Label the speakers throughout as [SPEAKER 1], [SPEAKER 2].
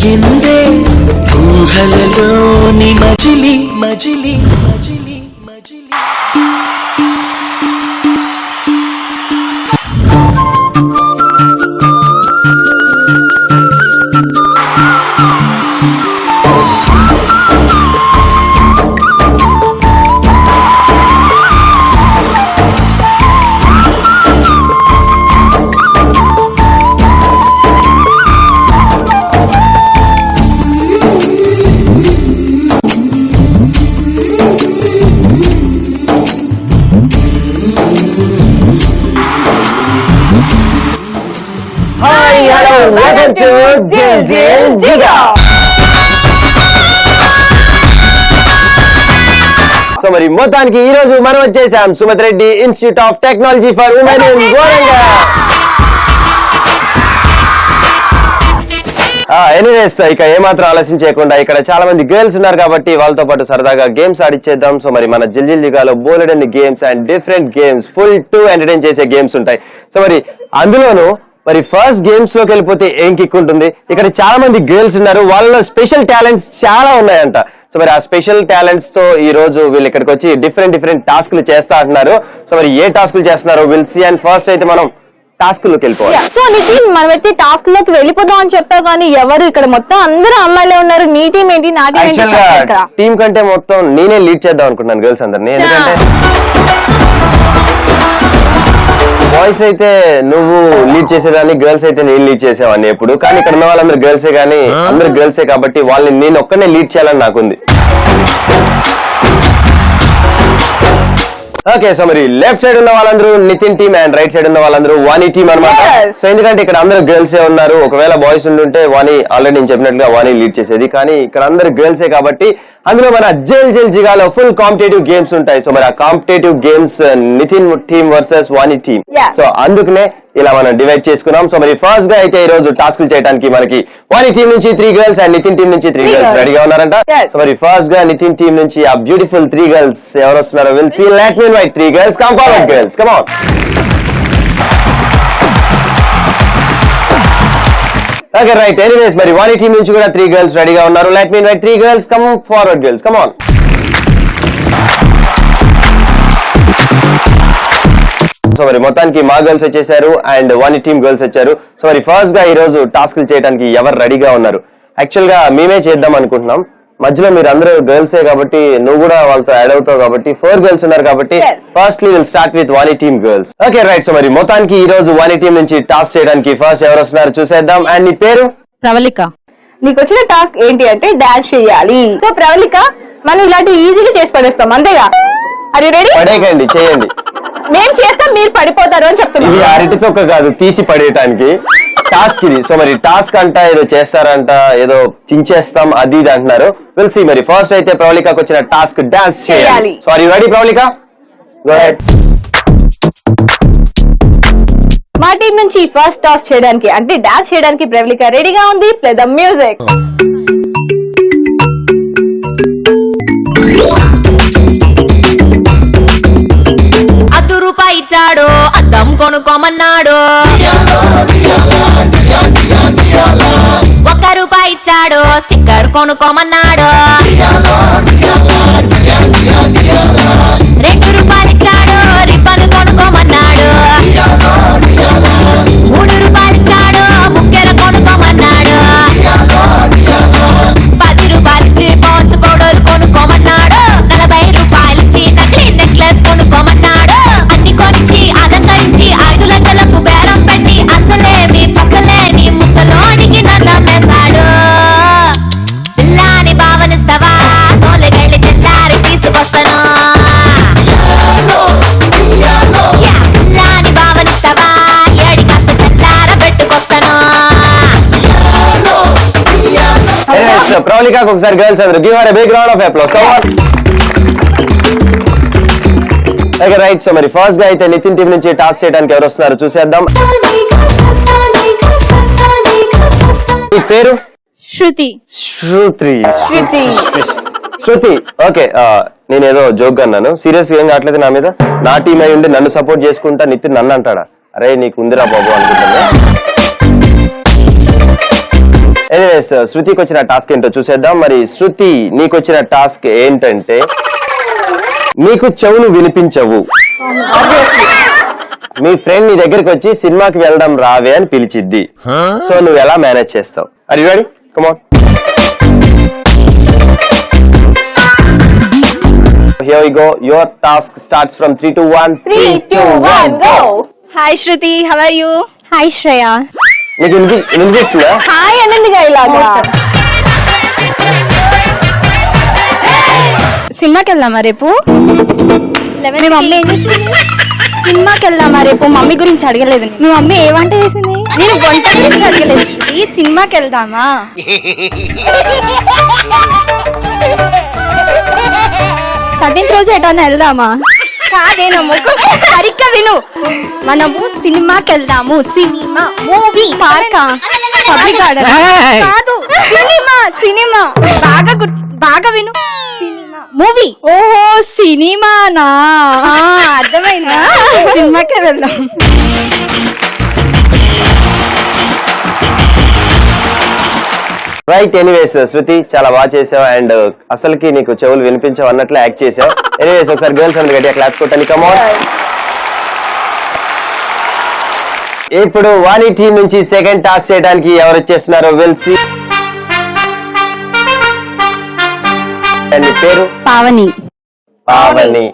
[SPEAKER 1] జరిగిందే ఊహలలోని మజిలీ మజిలీ మజిలీ మజిలీ.
[SPEAKER 2] Welcome to Jil Jil Jiga. So మరి మొత్తానికి ఈ రోజు మనం వచ్చేసాం Sumath Reddy institute of technology for women in Goranga. Anyways ఇక ఏమాత్రం ఆలస్యం చేయకుండా ఇక్కడ చాలా మంది గర్ల్స్ ఉన్నారు కాబట్టి వాళ్ళతో పాటు సరదాగా గేమ్స్ ఆడిచ్చేద్దాం. సో మరి మన జిల్ జిల్ జిగాలో బోలెడన్ని games and different games full to entertain చేసే గేమ్స్ ఉంటాయి. సో మరి అందులోనూ మరి ఫస్ట్ గేమ్స్ లోకి వెళ్ళిపోతే ఏం కిక్ ఉంటుంది. ఇక్కడ చాలా మంది గర్ల్స్ ఉన్నారు, వాళ్ళలో స్పెషల్ టాలెంట్స్ చాలా ఉన్నాయంట. సో మరి ఆ స్పెషల్ టాలెంట్స్ తో ఈ రోజు వీళ్ళు ఇక్కడికి వచ్చి డిఫరెంట్ టాస్క్లు చేస్తా అంటున్నారు. సో మరి ఏ టాస్క్లు చేస్తున్నారో విల్ సీ. అండ్ ఫస్ట్ అయితే మనం టాస్క్ లోకి వెళ్ళిపోవాలి.
[SPEAKER 3] సో నితిన్, మనం అయితే టాస్క్ లోకి వెళ్ళిపోదాం అని చెప్పావు కానీ ఎవరు ఇక్కడ మొత్తం అందరూ అమ్మాయిలే ఉన్నారు. నీ టీం ఏంటి, నా టీం ఏంటి?
[SPEAKER 2] టీం కంటే మొత్తం నేనే లీడ్ చేద్దాం అనుకుంటున్నాను గర్ల్స్ అందరినీ. ఎందుకంటే బాయ్స్ అయితే నువ్వు లీడ్ చేసేదాన్ని, గర్ల్స్ అయితే నేను లీడ్ చేసేవాడిని ఎప్పుడు. కానీ ఇక్కడ ఉన్న వాళ్ళందరూ గర్ల్సే, కానీ అందరు గర్ల్సే కాబట్టి వాళ్ళని నేను ఒక్కనే లీడ్ చేయాలని నాకుంది. ఓకే, సో మరి లెఫ్ట్ సైడ్ ఉన్న వాళ్ళందరూ Nitin team and right side ఉన్న వాళ్ళందరూ వాణి టీమ్ అనమాట. సో ఎందుకంటే ఇక్కడ అందరూ గర్ల్సే ఉన్నారు. ఒకవేళ బాయ్స్ ఉండుంటే వాణి ఆల్రెడీ నేను చెప్పినట్లుగా వాణి లీడ్ చేసేది. కానీ ఇక్కడ అందరు గర్ల్సే కాబట్టి అందులో మన జైల్ జైల్ జిగాలో ఫుల్ కాంపిటేటివ్ గేమ్స్ ఉంటాయి. సో మరి ఆ competitive games Nithin team versus Vani team. So అందుకనే ఇలా మనం డివైడ్ చేసుకున్నాం. సో మరి ఫస్ట్ గా అయితే ఈ రోజు టాస్క్లు చేయడానికి మనకి వాణి టీం నుంచి 3 గర్ల్స్ అండ్ నితిన్ టీం నుంచి 3 గర్ల్స్ రెడీగా ఉన్నారంట. సో మరి ఫస్ట్ గా నితిన్ టీం నుంచి ఆ బ్యూటిఫుల్ 3 గర్ల్స్ ఎవరు వస్తున్నారో will see. Let me invite 3 girls. Come forward girls, come on. Okay right. Anyways మరి వాణి టీం నుంచి కూడా 3 గర్ల్స్ రెడీగా ఉన్నారు. Let me invite 3 girls. Come forward girls, come on. So మరి మొత్తానికి మా గర్ల్స్ వచ్చేసారు అండ్ వాణి టీమ్ గర్ల్స్ వచ్చారు. సో మరి ఫస్ట్ గా ఈ రోజు టాస్క్లు చేయడానికి ఎవరు రెడీగా ఉన్నారు? యాక్చువల్ గా మేమే చేద్దాం అనుకుంటున్నాం. మధ్యలో మీరు అందరూ గర్ల్సే కాబట్టి నువ్వు కూడా వాళ్ళతో యాడ్ అవుతావు కాబట్టి 4 గర్ల్స్ ఉన్నారు కాబట్టి firstly will start with Vani team girls. Okay right. So మరి మొత్తానికి ఈ రోజు వాణి టీం నుంచి టాస్క్ చేయడానికి ఫస్ట్ ఎవరు వస్తున్నారు చూసేద్దాం. అండ్ నీ పేరు?
[SPEAKER 3] ప్రవళిక. నీకు వచ్చిన టాస్క్ ఏంటి అంటే డాన్స్ చేయాలి. సో ప్రవళిక, మనం ఇలాంటి ఈజీగా చేసి పడేస్తాం, అంతేగా? అది రెడీ?
[SPEAKER 2] పడేకండి, చేయండి.
[SPEAKER 3] మేము చేస్తాం, మీరు పడిపోతారు అని చెప్తున్నాం.
[SPEAKER 2] ఇది అరటి తొక్క కాదు, తీసి పడేయటానికి టాస్క్ ఇది. సో మరి టాస్క్ అంట ఏదో చేస్తారంట, ఏదో చించేస్తాం అది ఇది అంటున్నారు. Will see. మరి ఫస్ట్ అయితే ప్రవళికకు వచ్చిన టాస్క్ డాన్స్ చేయాలి. So are you ready Pravalika? Go ahead.
[SPEAKER 3] మా టీం నుంచి ఫస్ట్ టాస్క్ చేయడానికి అంటే డాన్స్ చేయడానికి ప్రవళిక రెడీగా ఉంది. Play the music.
[SPEAKER 4] ₹1 ఇచ్చాడు, అద్దం కొనుక్కోమన్నాడు. ₹1 ఇచ్చాడు, స్టిక్కర్ కొనుక్కోమన్నాడు. ₹2 ఇచ్చాడు, రిబ్బన్ కొనుక్కోమన్నాడు. ₹3 ఇచ్చాడు, ముక్కెర కొనుక్కోమన్నాడు. ₹10 ఇచ్చి పాన్స్ పౌడర్ కొనుక్కోమన్నాడు. ₹40 ఇచ్చి నకిలీ నెక్లెస్ కొనుక్కోమన్నాడు. అన్ని కొనిచ్చి అలంకరించి 5 లక్షలకు బేరం పెట్టి అసలేమి పసలేని ముసలోడికి నన్నమేశాడు. పిల్లాని భావనిస్తావా? తోలగళ్ళి తెల్లారి తీసుకొస్తాను. పిల్లాని భావనిస్తావా? ఏడి కాస్త తెల్లార పెట్టుకొస్తాను.
[SPEAKER 2] ప్రవళికకు ఒకసారి గర్ల్స్ అందరూ give her a big round of applause. Come on. Okay right. So మరి ఫస్ట్ గా అయితే నితిన్ టీం నుంచి టాస్క్ చేయడానికి ఎవరు వస్తున్నారు చూసేద్దాం. మీ పేరు?
[SPEAKER 3] శృతి.
[SPEAKER 2] శృతి. ఓకే, నేనేదో జోక్ అన్నాను, సీరియస్ గా ఏం కావట్లేదు నా మీద. నా టీం అయి ఉండి నన్ను సపోర్ట్ చేసుకుంటా నితిన్ నన్ను అంటాడా? అరే నీకు ఉందిరా బాబు అనుకుంటాను. ఎనీవేస్ ఎనీవేస్ శృతికి వచ్చిన టాస్క్ ఏంటో చూసేద్దాం. మరి శృతి నీకు వచ్చిన టాస్క్ ఏంటంటే నీకు చెవులు వినిపించవు. మీ ఫ్రెండ్ నీ దగ్గరికి వచ్చి సినిమాకి వెళ్దాం రావే అని పిలిచిద్ది. సో నువ్వు ఎలా మేనేజ్ చేస్తావు? Are you ready? Come on. Here we go. Your task starts from 3 to 1.
[SPEAKER 3] 3, 2, 1, go.
[SPEAKER 5] Hi Shruti, how are you? Hi Shreya.
[SPEAKER 2] నీకు వినిపిస్తుందా?
[SPEAKER 3] హాయ్ అనందిగా ఇలాగా.
[SPEAKER 5] సినిమాకి వెళ్దామా రేపు? మీ మమ్మీ ఏం చేసింది? సినిమాకి వెళ్దామా రేపు? మమ్మీ గురించి అడగలేదు. మీ మమ్మీ ఏ వంట చేసింది? నేను వంట గురించి అడగలేదు. ఈ సినిమాకి వెళ్దామా?
[SPEAKER 3] సదిన్ రోజు ఎటన్నా వెళ్దామా?
[SPEAKER 5] కాదేనమ్మా, సరిగ్గా విను. మనము సినిమాకి వెళ్దాము. సినిమా, మూవీ, పార్కా, పబ్లిక్ గార్డెన్ కాదు, సినిమా. సినిమా బాగా విను. Cinema, movie.
[SPEAKER 3] ఓహో సినిమానా?
[SPEAKER 5] అర్థమైందా? సినిమాకే వెళ్దాం.
[SPEAKER 2] రైట్. ఎనీవేస్ శృతి చాలా బాగా చేసావు అండ్ అసలుకి నీకు చెవులు వినిపించవు అన్నట్లు యాక్ట్ చేసావు. ఎనీవేస్ ఒకసారి గర్ల్స్ అందరు గట్టిగా క్లాప్ కొట్టండి. Come on. ఇప్పుడు వాణి టీం నుంచి సెకండ్ టాస్క్ చేయడానికి ఎవరు వచ్చేస్తున్నారో విల్ సీ. నీ పేరు?
[SPEAKER 5] పావని.
[SPEAKER 2] పావని.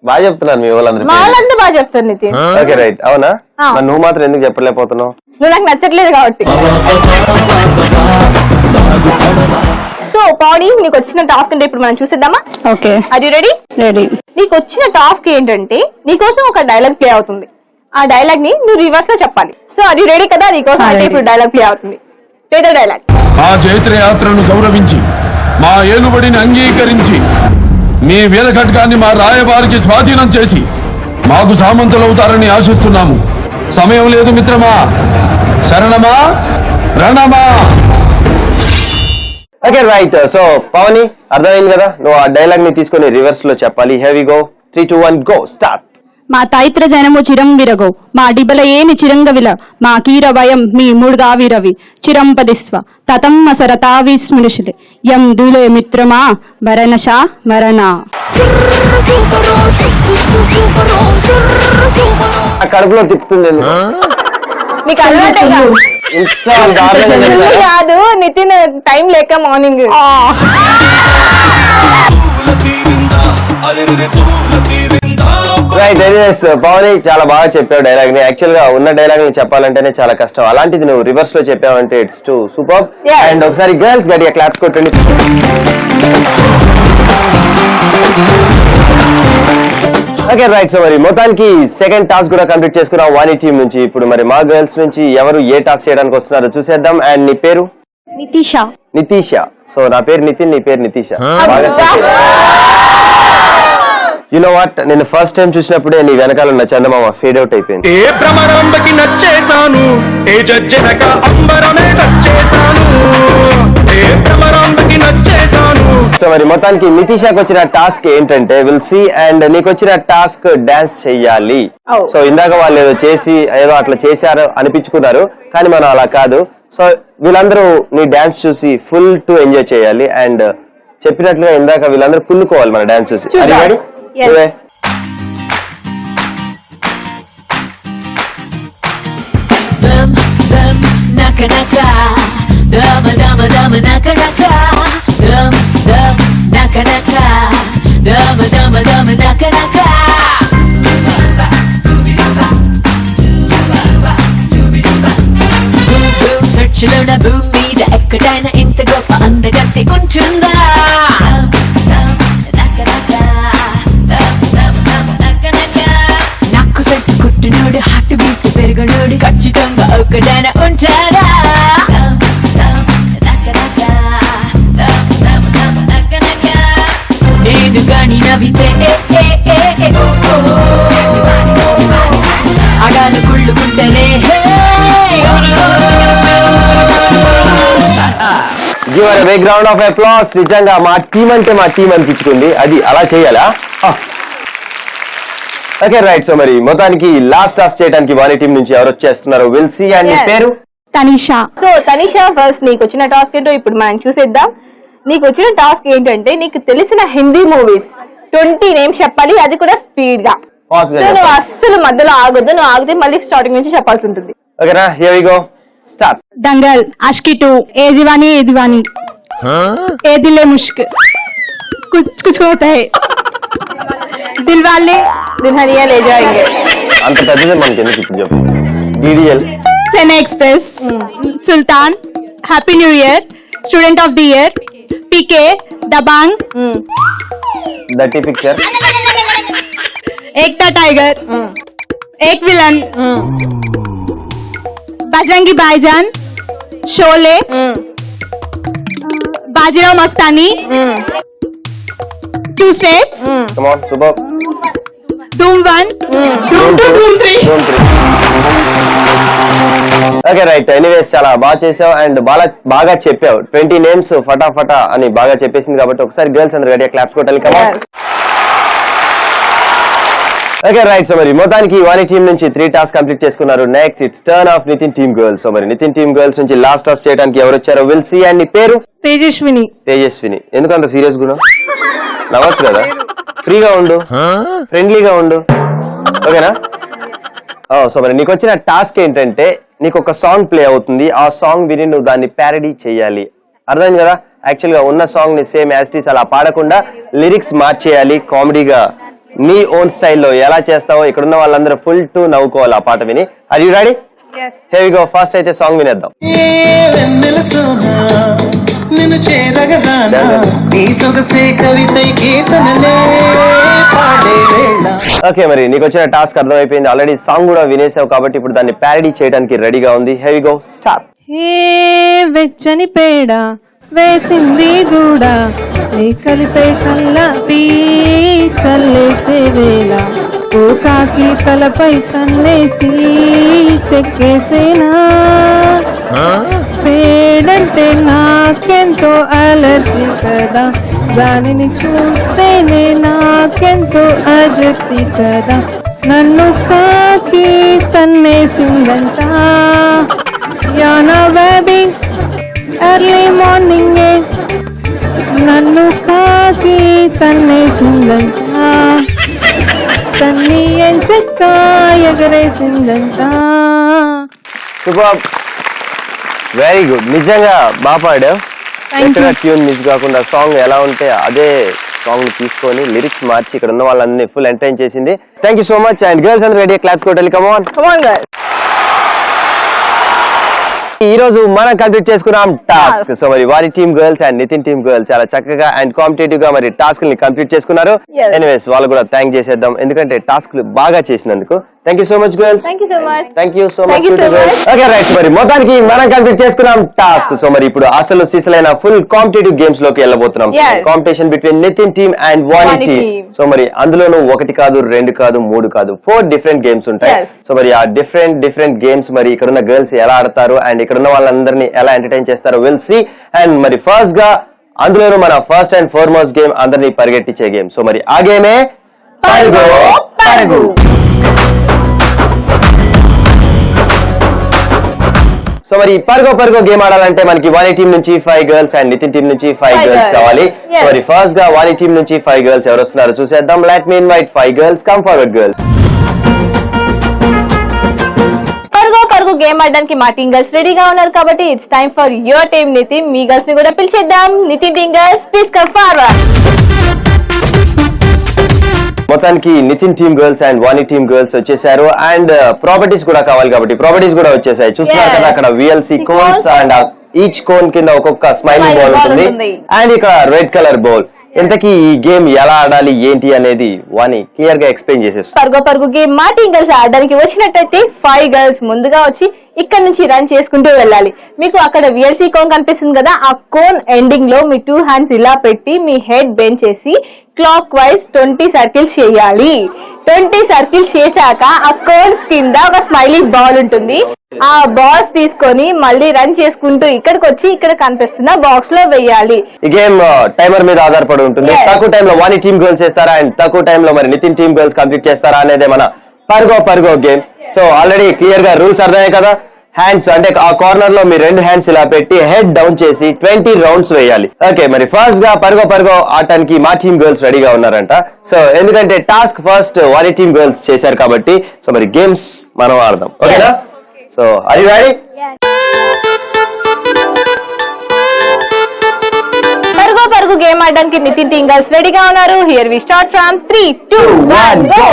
[SPEAKER 2] బాగా చెప్తున్నారు మీ వాళ్ళందరూ.
[SPEAKER 3] వాళ్ళంతా బాగా చెప్తారు నితిన్.
[SPEAKER 2] Okay right. అవునా? మరి నువ్వు మాత్రం ఎందుకు చెప్పలేకపోతున్నావు?
[SPEAKER 3] నువ్వు నాకు నచ్చట్లేదు కాబట్టి. సో పావని నీకు వచ్చిన టాస్క్ అంటే ఇప్పుడు మనం చూసేద్దామా?
[SPEAKER 5] Okay,
[SPEAKER 3] are you ready?
[SPEAKER 5] Ready.
[SPEAKER 3] నీకు వచ్చిన టాస్క్ ఏంటంటే నీకోసం ఒక డైలాగ్ ప్లే అవుతుంది. ఆ డైలాగ్ ని నువ్వు రివర్స్ లో చెప్పాలి. సో అది రెడీ కదా? నీకోసం అంటే ఇప్పుడు డైలాగ్ ప్లే అవుతుంది. డైలాగ్.
[SPEAKER 6] ఆ జైత్రయాత్రను గౌరవించి మా ఏలుబడిని అంగీకరించి మీ వీరఖడ్గాన్ని మా రాయబారికి స్వాధీనం చేసి మాకు సామంతులవుతారని ఆశిస్తున్నాము. సమయం లేదు మిత్రమా. శరణమా రణమా.
[SPEAKER 2] Okay right. సో పవని అర్థమైంది కదా? నువ్వు ఆ డైలాగ్ ని తీసుకొని రివర్స్ లో చెప్పాలి. Here we go. 3, 2, 1 go. Start.
[SPEAKER 7] మా తైత్ర జనము చిరం విరగో మా డిబల ఏమి చిరంగ విల మా కీర భయం మీ మూడుగా విరవి చిరంపదిస్వ తతమ్మ సరతావి స్మృషులే యం దూలే మిత్రమా వరణశా వరణ.
[SPEAKER 2] ఆ కడుపులో తిప్పుతుంది ఎందుకు?
[SPEAKER 3] నీకు అలవాటే కాదు.
[SPEAKER 2] ఇంత దారుణంగా
[SPEAKER 3] ఇది కాదు నితిన్, టైం లేక మార్నింగ్.
[SPEAKER 2] రైట్. ఎనీవేస్ పవని చాలా బాగా చెప్పావు డైలాగ్ ని. యాక్చువల్ గా ఉన్న డైలాగ్ ని చెప్పాలంటేనే చాలా కష్టం. అలాంటిది నువ్వు రివర్స్ లో చెప్పావంటే ఇట్స్ టు సూపర్. అండ్ ఒకసారి గర్ల్స్ గట్టిగా క్లాప్స్ కొట్టండి. Okay right. సో మరి మొత్తానికి సెకండ్ టాస్క్ కూడా కంప్లీట్ చేసుకున్నాం వాణి టీం నుంచి. ఇప్పుడు మరి మా గర్ల్స్ నుంచి ఎవరు ఏ టాస్క్ చేయడానికి వస్తున్నారో చూసేద్దాం. అండ్ నీ పేరు?
[SPEAKER 5] నితీష.
[SPEAKER 2] నితీష. సో నా పేరు నితిన్, నీ పేరు నితీష. బాగా యు నో వాట్, నేను ఫస్ట్ టైం చూసినప్పుడే నీ వెనకాల ఉన్న చందమామ ఫేడ్ అవుట్ అయిపోయింది.
[SPEAKER 8] ఏ భ్రమరాంబకి నచ్చేసాను, ఏ జజ్జనక అంబరమే నచ్చేసాను, ఏ భ్రమరాంబకి నచ్చేసాను.
[SPEAKER 2] సో మరి మొత్తానికి నితీషాకి వచ్చిన టాస్క్ ఏంటంటే విల్ సీ. అండ్ నీకు వచ్చిన టాస్క్ డాన్స్ చెయ్యాలి. సో ఇందాక వాళ్ళు ఏదో చేసి ఏదో అట్లా చేశారు అనిపించుకున్నారు, కానీ మనం అలా కాదు. సో వీళ్ళందరూ నీ డాన్స్ చూసి ఫుల్ టు ఎంజాయ్ చేయాలి. అండ్ చెప్పినట్లుగా ఇందాక వీళ్ళందరూ కుళ్ళుకోవాలి మన డాన్స్ చూసి. అది ready?
[SPEAKER 4] Naka naka, dama dama dama naka naka, dum dum naka naka, dama dama dama naka naka. Boom boom search lona boom meeda ekkadaina inta goppa andagatte kunchunda. Naka naka, dum dum dama naka naka. Nakku set kuttunodu heart beat పెరగనోడు ఖచ్చితంగా ఒకడైనా ఉంటాడా. నేను గాని నవ్వితే అడాలు కుళ్ళుకుంటేనే.
[SPEAKER 2] Give a big round of applause. నిజంగా మా టీం అంటే మా టీం అనిపించుకుంది. అది అలా చేయాలా? Okay right. సో మరి మొత్తానికి లాస్ట్ టాస్క్ చేయడానికి వాణి టీం నుంచి ఎవరు వచ్చేస్తున్నారు విల్ సీ. అండ్ నీ పేరు?
[SPEAKER 7] తనిషా.
[SPEAKER 3] సో తనిషా, ఫస్ట్ నీకు వచ్చిన టాస్క్ ఏంటో ఇప్పుడు మనం చూసేద్దాం. నీకు వచ్చిన టాస్క్ ఏంటంటే నీకు తెలిసిన హిందీ మూవీస్ 20 నేమ్స్ చెప్పాలి, అది కూడా స్పీడ్ గా.
[SPEAKER 2] Fast గా
[SPEAKER 3] నువ్వు
[SPEAKER 2] చెప్పాలి.
[SPEAKER 3] అస్సలు మధ్యలో ఆగొద్దు, నువ్వు ఆగితే మళ్ళీ స్టార్టింగ్ నుంచి చెప్పాల్సి ఉంటుంది.
[SPEAKER 2] ఓకేనా, here we go, start.
[SPEAKER 7] Dangal, Aashiqui 2, Yeh Deewani Yeh Deewani, Ae Dile Mushk, Kuch Kuch Hota Hai, Dilwale
[SPEAKER 3] Dulhania Le Jayenge.
[SPEAKER 2] అంత పెద్దది మనకి ఎందుకు ఇప్పుడు చెప్పు. DDL,
[SPEAKER 7] Chennai express, Sultan, happy new year, student of the year, PK, Dabangg,
[SPEAKER 2] దట్టి picture,
[SPEAKER 7] Ektha tiger, Ek villain, Bajrangi Bhaijaan, Sholay, Bajirao Mastani, 2 states,
[SPEAKER 2] come on super,
[SPEAKER 7] Doom 1, Doom 2, Doom 3.
[SPEAKER 2] Okay right, anyways చాలా బాగా చేసావు అండ్ బాగా చెప్పావు. 20 నేమ్స్ ఫటాఫటా అని బాగా చెప్పేసింది కాబట్టి ఒకసారి గర్ల్స్ అందరూ రెడీ క్లాప్స్ కొట్టాలి కదా. ఓకే రైట్, సో మరి మొత్తానికి వాణి టీం నుంచి 3 టాస్క్ కంప్లీట్ చేసుకున్నారు. Next it's turn of Nitin team girls. So మరి నితిన్ టీమ్ గర్ల్స్ నుంచి లాస్ట్ టాస్క్ చేయడానికి ఎవరు వచ్చారో విల్ సీ. అండ్ నీ పేరు?
[SPEAKER 7] తేజస్విని.
[SPEAKER 2] తేజస్విని. ఎందుకంత సీరియస్ గుణ? నవ్వచ్చు కదా, ఫ్రీగా ఉండు, ఫ్రెండ్లీగా ఉండు, ఓకేనా? సో మరి నీకు వచ్చిన టాస్క్ ఏంటంటే నీకు ఒక సాంగ్ ప్లే అవుతుంది, ఆ సాంగ్ విని నువ్వు దాన్ని ప్యారడీ చేయాలి. అర్థమైంది కదా? యాక్చువల్ గా ఉన్న సాంగ్ ని సేమ్ యాజ్ ఇట్ ఈస్ అలా పాడకుండా లిరిక్స్ మార్చేయాలి, కామెడీగా నీ ఓన్ స్టైల్లో ఎలా చేస్తావో ఇక్కడ ఉన్న వాళ్ళందరూ ఫుల్ టు నవ్వుకోవాలి ఆ పాట విని. Are you ready? Here we go. First అయితే సాంగ్ వినేద్దాం.
[SPEAKER 1] నిన్ను చేరగదానా నీ సొగసే కవితై కీర్తనలే పాడే వేళ.
[SPEAKER 2] ఓకే, మరి నీకు వచ్చిన టాస్క్ అర్థమైపోయింది, ఆల్రెడీ సాంగ్ కూడా వినేసావు కాబట్టి ఇప్పుడు దాన్ని ప్యారడీ చేయడానికి రెడీగా ఉంది. Here we go, start.
[SPEAKER 9] ఏ వెచ్చని పేడ వేసింది గూడ నీ కలిపే కల్లాపి చల్లేసే వేళ ఓ కాకి తలపై కన్నేసి చెక్కేసేనా పేడంటే నాకెంతో అలర్జీ కదా దానిని చూస్తేనే నాకెంతో అజక్తి కదా నన్ను కాకి తన్నేసిందంట యానా బేబీ ఎర్లీ మార్నింగ్ నన్ను కాకి తన్నేసిందంట తన్ని ఎంచక్క ఎగరేసిందంట.
[SPEAKER 2] సూపర్, వెరీ గుడ్, నిజంగా బాగా పాడావు. ఎక్కడ ట్యూన్ మిస్ కాకుండా సాంగ్ ఎలా ఉంటే అదే సాంగ్ ని తీసుకొని లిరిక్స్ మార్చి ఇక్కడ ఉన్న వాళ్ళని ఫుల్ ఎంటర్టైన్ చేసింది. Thank you so much. And girls అందరూ రెడీ, క్లాప్స్ కొట్టాలి. Come on
[SPEAKER 3] girls.
[SPEAKER 2] ఈ రోజు మనం కంప్లీట్ చేసుకున్నాం టాస్క్. సో మరి వారి team girls and Nitin team girls చాలా చక్కగా అండ్ కాంపిటేటివ్ గా మరి టాస్క్ ని కంప్లీట్ చేసుకున్నారు. ఎనీవేస్ వాళ్ళు కూడా థ్యాంక్ చేసేద్దాం, ఎందుకంటే టాస్క్ బాగా చేసినందుకు. Thank you so much girls.
[SPEAKER 3] Thank you so much.
[SPEAKER 2] Thank you so much. Okay right, మరి మొత్తానికి మనం కంప్లీట్ చేసుకున్నాం టాస్క్. సో మరి ఇప్పుడు అసలు సిసలైన ఫుల్ కాంపిటేటివ్ గేమ్స్ లోకి వెళ్ళబోతున్నాం. Competition between Nithin team and Vani team. So మరి అందులోనూ 1 కాదు 2 కాదు 3 కాదు 4 డిఫరెంట్ గేమ్స్ ఉంటాయి. సో మరి ఆ డిఫరెంట్ గేమ్స్ మరి ఇక్కడ ఉన్న గర్ల్స్ ఎలా ఆడతారు అండ్ ఇక్కడ ఉన్న వాళ్ళందరినీ ఎలా ఎంటర్టైన్ చేస్తారో విల్ సీ. అండ్ మరి ఫస్ట్ గా అందులోనూ మన ఫస్ట్ అండ్ ఫార్మోస్ట్ గేమ్ అందరినీ పరిగెట్టించే గేమ్. సో మరి ఆ గేమే పరుగు పరుగు. సో మరి పరుగో గేమ్ ఆడాలంటే మనకి వాణి టీం నుంచి 5 గర్ల్స్ అండ్ నితిన్ టీం నుంచి 5 గర్ల్స్ కావాలి. మరి ఫస్ట్ గా వాణి టీం నుంచి 5 గర్ల్స్ ఎవరు వస్తున్నారో చూసేద్దాం. Let me invite 5 girls. Come forward girls.
[SPEAKER 3] పరుగు గేమ్ ఆడడానికి మా టీమ్ గర్ల్స్ రెడీగా ఉన్నారు కాబట్టి it's time for your team Nithin. మీ గర్ల్స్ ని కూడా పిలిచేద్దాం. Nithin team girls please come forward.
[SPEAKER 2] మొత్తానికి Nithin team girls and Vani team girls వచ్చేసారు. అండ్ ప్రాపర్టీస్ కూడా కావాలి కాబట్టి ప్రాపర్టీస్ కూడా వచ్చేసాయి. చూస్తున్నారు కదా అక్కడ VLC cones and each cone కింద ఒక్కొక్క స్మైలింగ్ బాల్ ఉంటుంది అండ్ ఇక్కడ రెడ్ కలర్ బాల్. ఇంతకీ ఈ గేమ్ ఎలా ఆడాలి ఏంటి అనేది వాణి క్లియర్ గా ఎక్స్ప్లెయిన్ చేసేస్తారు.
[SPEAKER 3] పరుగు గేమ్ మా టీమ్ గర్ల్స్ ఆడడానికి వచ్చినట్టయితే 5 గర్ల్స్ ముందుగా వచ్చి ఇక్కడ నుంచి రన్ చేసుకుంటూ వెళ్ళాలి. మీకు అక్కడ VLC కోన్ కనిపిస్తుంది కదా, ఆ కోన్ ఎండింగ్ లో మీ 2 హ్యాండ్స్ ఇలా పెట్టి మీ హెడ్ బెండ్ చేసి క్లాక్ వైజ్ 20 సర్కిల్స్ చేయాలి. 20 సర్కిల్స్ చేశాక ఆ కోన్స్ కింద ఒక స్మైలీ బాల్ ఉంటుంది. ఆ బాల్స్ తీసుకొని మళ్ళీ రన్ చేసుకుంటూ ఇక్కడికి వచ్చి ఇక్కడ కనిపిస్తున్న బాక్స్ లో వేయాలి.
[SPEAKER 2] ఈ గేమ్ టైమర్ మీద ఆధారపడి ఉంటుంది. తక్కువ టైంలో వాణి టీమ్ గర్ల్స్ చేస్తారా అండ్ తక్కువ టైంలో మరి నితిన్ టీమ్ గర్ల్స్ కంప్లీట్ చేస్తారా అనేది మన పరుగో గేమ్. సో ఆల్రెడీ క్లియర్ గా రూల్స్ అర్థమయ్యాయి కదా. హ్యాండ్స్ అంటే ఆ కార్నర్ లో మీ 2 హ్యాండ్స్ ఇలా పెట్టి హెడ్ డౌన్ చేసి 20 రౌండ్స్ వేయాలి. ఓకే, మరి ఫస్ట్ గా పరుగో ఆడటానికి మా టీమ్ గర్ల్స్ రెడీగా ఉన్నారంట. సో ఎందుకంటే టాస్క్ ఫస్ట్ వారి టీమ్ గర్ల్స్ చేశారు కాబట్టి సో మరి గేమ్స్ మనం ఆడదాం. ఓకేనా? So are you ready?
[SPEAKER 3] పరుగు గేమ్ ఆడడానికి నితిన్ టీమ్ గర్ల్స్ రెడీగా ఉన్నారు. Here we start from 3, 2, 1 go.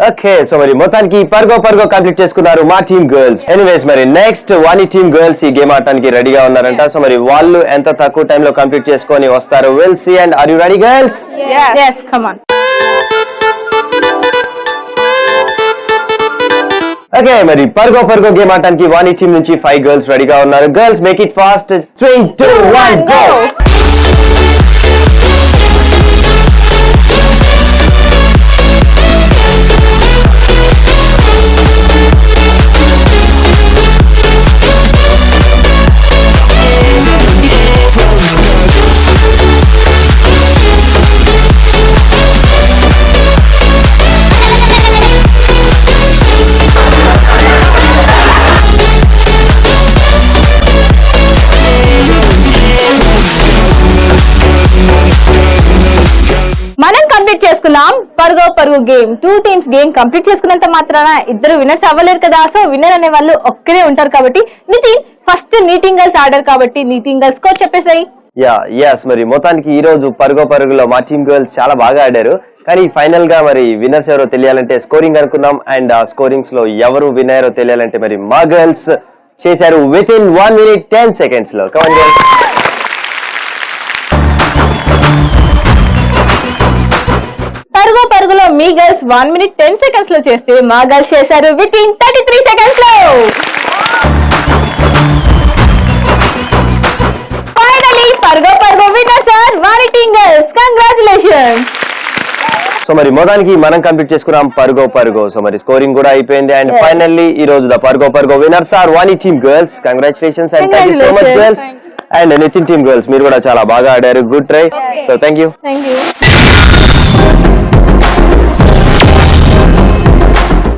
[SPEAKER 2] Okay, so మరి మొత్తానికి పరుగో కంప్లీట్ చేసుకున్నారు మా టీమ్ గర్ల్స్. ఎనీవేస్ మరి నెక్స్ట్ వాణి టీమ్ గర్ల్స్ ఈ గేమ్ ఆడటానికి రెడీగా ఉన్నారంట. సో మరి వాళ్ళు ఎంత తక్కువ టైం లో కంప్లీట్ చేసుకొని వస్తారు will see. And are you ready girls?
[SPEAKER 3] yes come on.
[SPEAKER 2] Okay, మరి పరుగో గేమ్ ఆడటానికి వాణి టీమ్ నుంచి 5 గర్ల్స్ రెడీగా ఉన్నారు. Girls make it fast. 3, 2, 1 go.
[SPEAKER 3] చేసుకున్నాం పరుగు గేమ్. 2 టీమ్స్ గేమ్ కంప్లీట్ చేసుకున్నంత మాత్రాన ఇద్దరు విన్నర్స్ అవ్వలేరు కదా. సో విన్నర్ అనే వాళ్ళు ఒక్కరే ఉంటారు కాబట్టి నితిన్ ఫస్ట్ నీటింగ్ గర్ల్స్ ఆర్డర్ కాబట్టి నీటింగ్ గర్ల్స్ కో చెప్పేసాయి.
[SPEAKER 2] మరి మొత్తానికి ఈ రోజు పరుగులో మా టీమ్ గర్ల్స్ చాలా బాగా ఆడారు. కానీ ఫైనల్ గా మరి విన్నర్స్ ఎవరో తెలియాలంటే స్కోరింగ్ అనుకున్నాం. అండ్ ఆ స్కోరింగ్స్ లో ఎవరు విన్ అయ్యారో తెలియాలంటే మరి మా గర్ల్స్ చేశారు విత్ ఇన్ 1 minute 10 seconds లో. Come on girls.
[SPEAKER 3] పరుగులో మీ గర్ల్స్ 1 minute 10 seconds లో చేస్తే మా గర్ల్స్ చేశారు విత్ ఇన్ 33 seconds లో. ఫైనలీ పరుగు winners are Vani team girls. Congratulations.
[SPEAKER 2] So మరి మొత్తానికి మనం కంప్లీట్ చేసుకున్నాం పరుగో. సో మరి స్కోరింగ్ కూడా అయిపోయింది. అండ్ ఫైనల్లీ ఈ రోజు ద పరుగో winners are Vani team girls. Congratulations and thank you so much girls. And Nitin team girls మీరు కూడా చాలా బాగా ఆడారు. Good try. So thank you.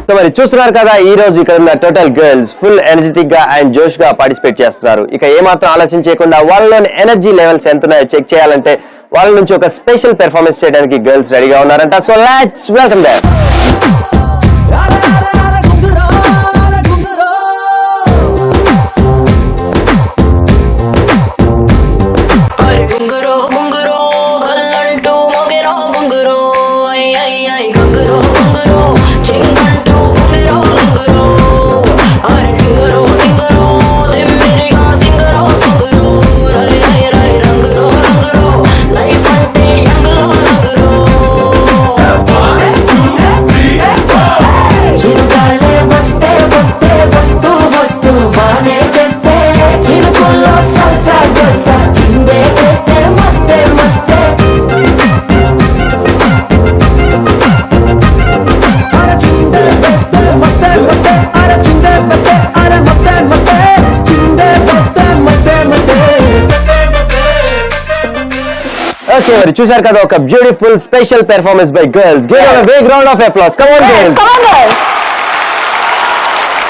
[SPEAKER 2] So మరి చూస్తున్నారు కదా ఈ రోజు ఇక్కడ ఉన్న టోటల్ గర్ల్స్ ఫుల్ ఎనర్జెటిక్ గా అండ్ జోష్ గా పార్టిసిపేట్ చేస్తున్నారు. ఇక ఏమాత్రం ఆలస్యం చేయకుండా వాళ్ళలోని ఎనర్జీ లెవెల్స్ ఎంత ఉన్నాయో చెక్ చేయాలంటే వాళ్ళ నుంచి ఒక స్పెషల్ పెర్ఫార్మెన్స్ చేయడానికి గర్ల్స్ రెడీగా ఉన్నారంట. So let's welcome them. Okay, మరి చూశారు కదా ఒక beautiful special performance by girls. Give them a big round of applause. Come on girls.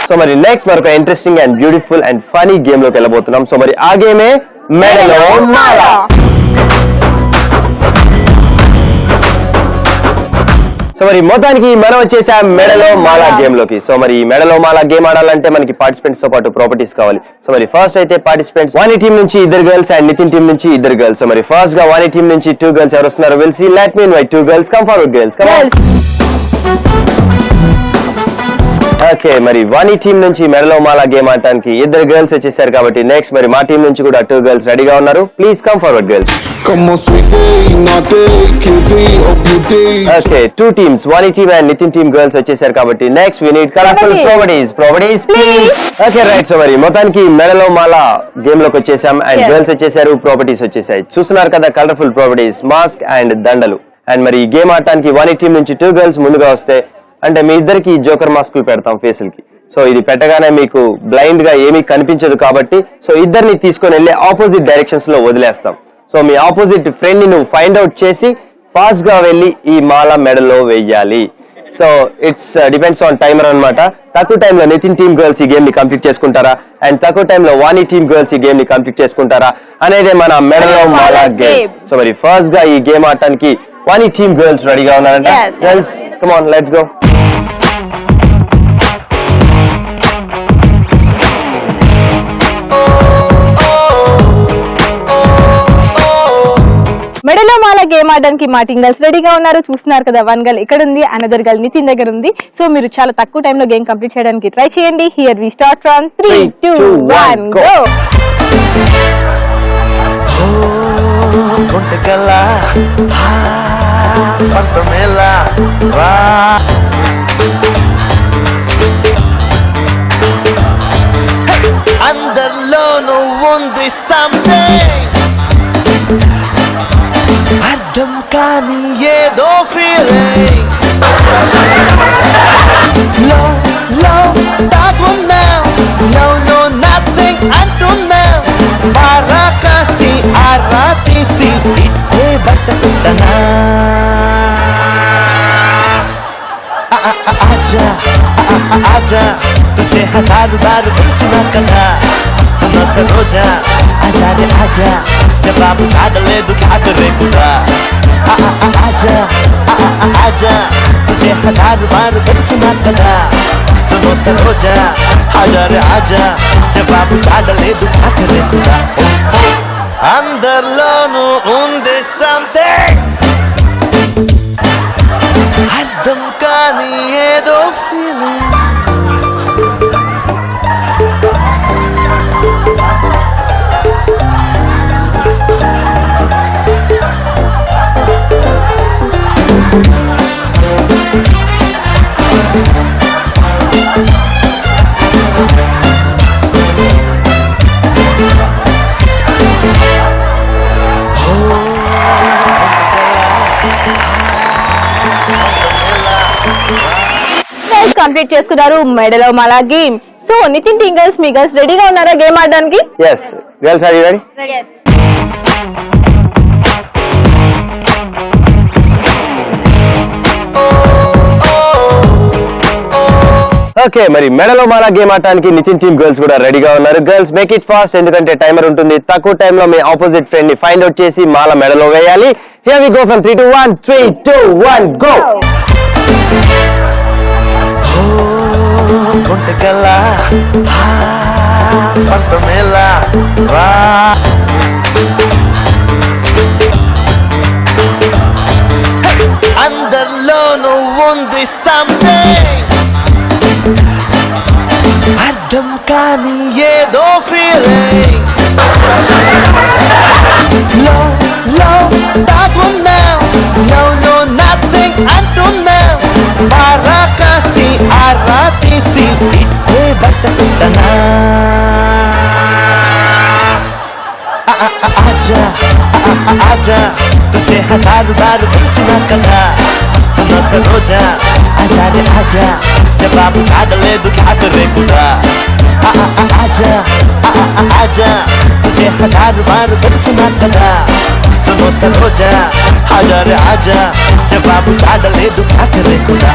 [SPEAKER 2] So మరి నెక్స్ట్ మరొక interesting and beautiful and funny game లోకి వెళ్ళబోతున్నాం. సో మరి ఆ గేమే మెడలో మాల. సో మరి మొత్తానికి మనం వచ్చేసాం మెడలో మాలా గేమ్ లోకి. సో మరి ఈ మెడలో మాలా గేమ్ ఆడాలంటే మనకి పార్టిసిపెంట్స్ తో పాటు ప్రాపర్టీస్ కావాలి. సో మరి ఫస్ట్ అయితే పార్టిసిపెంట్స్ వాణి టీం నుంచి 2 గర్ల్స్ అండ్ నితిన్ టీం నుంచి 2 గర్ల్స్. సో మరి ఫస్ట్ గా వాణి టీం నుంచి 2 గర్ల్స్ ఎవరు వస్తున్నారు will see. Let me invite 2 girls. Come forward girls. Come on. Okay, మరి వాణి టీం నుంచి మెడలో మాల గేమ్ ఆడటానికి ఇద్దరు గర్ల్స్ వచ్చేసారు కాబట్టి నెక్స్ట్ మరి మా టీం నుంచి కూడా 2 గర్ల్స్ రెడీగా ఉన్నారు. Please come forward girls. Okay, 2 teams Vani team and Nitin team girls వచ్చేసారు కాబట్టి next we need colourful properties please. Okay right, so మరి మొత్తానికి మెడలో మాల గేమ్ లోకి వచ్చేసాం అండ్ గర్ల్స్ వచ్చేసారు, ప్రాపర్టీస్ వచ్చేసాయి. చూస్తున్నారు కదా కలర్ఫుల్ ప్రాపర్టీస్, మాస్క్ అండ్ దండలు. అండ్ మరి ఈ గేమ్ ఆడటానికి వాణి టీం నుంచి 2 గర్ల్స్ ముందుగా వస్తే అంటే మీ ఇద్దరికి జోకర్ మాస్కులు పెడతాం ఫేసులకి. సో ఇది పెట్టగానే మీకు బ్లైండ్ గా ఏమీ కనిపించదు కాబట్టి సో ఇద్దరిని తీసుకొని వెళ్ళి ఆపోజిట్ డైరెక్షన్స్ లో వదిలేస్తాం. సో మీ ఆపోజిట్ ఫ్రెండ్ ని నువ్వు ఫైండ్ అవుట్ చేసి ఫాస్ట్ గా వెళ్ళి ఈ మాల మెడలో వెయ్యాలి. So it's depends on timer అన్నమాట. తక్కువ టైంలో నితిన్ టీమ్ గర్ల్స్ ఈ గేమ్ ని కంప్లీట్ చేసుకుంటారా అండ్ తక్కువ టైంలో వాణి టీమ్ గర్ల్స్ ఈ గేమ్ ని కంప్లీట్ చేసుకుంటారా అనేది మన మెడలో మాల గేమ్. సో మరి ఫస్ట్ గా ఈ గేమ్ ఆడటానికి వాణి టీమ్ గర్ల్స్ రెడీగా ఉన్నారంట. Girls come on, let's go.
[SPEAKER 3] మెడలో మాల గేమ్ ఆడడానికి మా టీమ్ గర్ల్స్ రెడీగా ఉన్నారు. చూస్తున్నారు కదా, 1 గర్ల్ ఇక్కడ ఉంది, అనదర్ గర్ల్ నితిన్ దగ్గర ఉంది. సో మీరు చాలా తక్కువ టైంలో గేమ్ కంప్లీట్ చేయడానికి ట్రై చేయండి. Here we start from 3, 2, 1 go.
[SPEAKER 1] కొంటకల్లా పంతమేలా రా అందరిలోనూ ఉంది సంథింగ్ అర్థం కాని ఏదో ఫీలింగ్ లో లో దాగున్నాం no no nothing అంటున్నాం పారాకాసి ఆరా తీసి ఇట్టే బట్టకుట్టనా आजा आजा तुझे 1000 बार पूछना कथा सुनो सरोजा आजा रे आजा जवाब छाड़ ले तू क्या करे खुदा आजा आजा तुझे 1000 बार पूछना कथा सुनो सरोजा आजा रे आजा जवाब छाड़ ले तू क्या करे खुदा अंदरलोनू ఉంది something అర్థం కాని ఏదో ఫీలింగ్
[SPEAKER 3] కంప్లీట్ చేసుకున్నారు మెడలో మాల game. So Nitin team girls మీ గర్ల్స్ రెడీగా ఉన్నారా గేమ్ ఆడడానికి?
[SPEAKER 2] yes girls are you ready? Okay, మరి మెడలో మాల గేమ్ ఆడటానికి నితిన్ టీమ్ గర్ల్స్ కూడా రెడీగా ఉన్నారు. గర్ల్స్ మేక్ ఇట్ ఫాస్ట్, ఎందుకంటే టైమర్ ఉంటుంది. తక్కువ టైంలో మీ ఆపోజిట్ ఫ్రెండ్ ని ఫైండ్ అవుట్ చేసి మాల మెడలో వేయాలి. Here we go from 3 to 1 3 2 1 go.
[SPEAKER 1] కొంటకల్లా పంతమేలా రా అందరిలోనూ ఉంది సంథింగ్ అర్థం కాని ఏదో ఫీలింగ్ లో లో దాగున్నాం no no nothing అంటున్నాం పారాకాసి ఆరా తీసి ఇట్టే బట్టకుట్టనా आजा आजा तुझे 1000 बार पूछना कथा सुनो सरोजा आजा रे आजा जवाब छाड़ ले तू क्या करे खुदा आजा आजा तुझे 1000 बार पूछना कथा सुनो सरोजा आजा रे आजा जवाब छाड़ ले तू क्या करे खुदा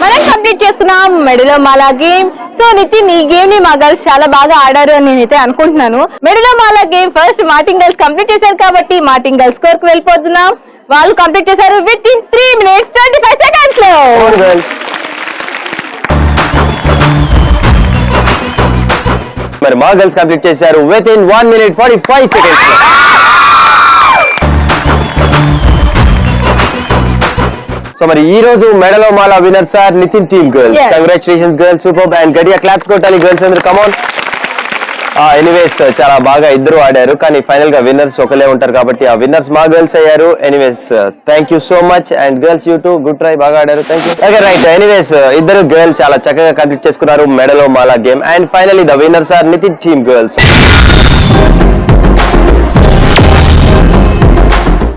[SPEAKER 3] మనం కంప్లీట్ చేసుకున్నాం మెడలో మాల గేమ్. సో నితిన్, ఈ గేమ్ ని మా గర్ల్స్ చాలా బాగా ఆడారు అని నేనైతే అనుకుంటున్నాను. మెడలో మాల గేమ్ ఫస్ట్ మార్టింగ్ గర్ల్స్ కంప్లీట్ చేశారు కాబట్టి మార్టింగ్ గర్ల్స్ స్కోర్ కు వెళ్ళిపోతున్నాం. వాళ్ళు కంప్లీట్ చేశారు విత్ ఇన్ 3 minutes 25 seconds లో.
[SPEAKER 2] మరి మా గర్ల్స్ కంప్లీట్ చేశారు విత్ ఇన్ 1 minute 45 seconds లో. సో మరి ఈ రోజు మెడలో మాల winners are Nithin team girls.
[SPEAKER 3] Yes.
[SPEAKER 2] Congratulations girls, super. And గట్టిగా క్లాప్స్ కొట్టాలి గర్ల్స్ అందరూ, కమాన్. ఎనీవేస్ చాలా బాగా ఇద్దరు ఆడారు, కానీ ఫైనల్ గా విన్నర్స్ ఒకలే ఉంటారు కాబట్టి ఆ విన్నర్స్ మా గర్ల్స్ అయ్యారు. Anyways thank you so much. And girls you too, good try, బాగా ఆడారు, thank you. Okay right. Anyways ఇద్దరు గర్ల్స్ చాలా చక్కగా కంప్లీట్ చేసుకున్నారు మెడలో మాల game. And finally the winners are Nithin team girls.